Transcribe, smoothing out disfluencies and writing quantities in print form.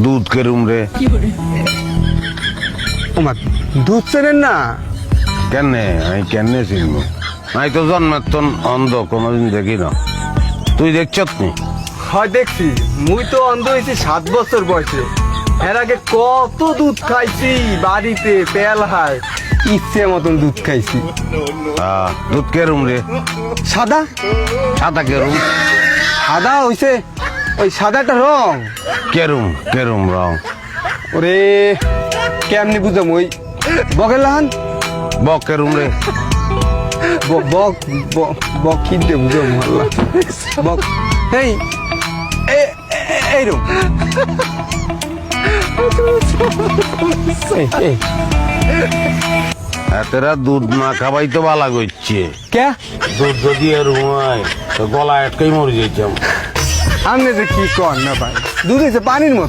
দুধ কেরুম রে? ওমা দুধ চেনেন না? কেনে আমি কেনে চিনবো? আমি তো জন্মের তো অন্ধ, কোনোদিন দেখি না। তুই দেখছত নি? হয় দেখছি, মুই তো অন্ধ হয়েছি 7 বছর বয়সে। এর আগে কত দুধ খাইছি বাড়িতে, পেয়াল হায় ইচ্ছে মতন দুধ খাইছি। দুধ কেরুম রে? সাদা সাদা কেরুম? সাদা হইছে ওই সাদাটা রং। কেরুম কেরুম রং? ওরে কেমনি বুঝাম, ওই বকের লাহান বক কেরুম রে? বক বক কি দিয়ে বুঝাম আল্লাহ। বক এই এইরকম। এতেরা দুধ না খাবাই তো বালা করছে। কে দুধ যদি এরকম হয় তো গলা আটকাই মরে যেতাম। আপনি যে কি কর না ভাই, দুধ হয়েছে পানির মতো।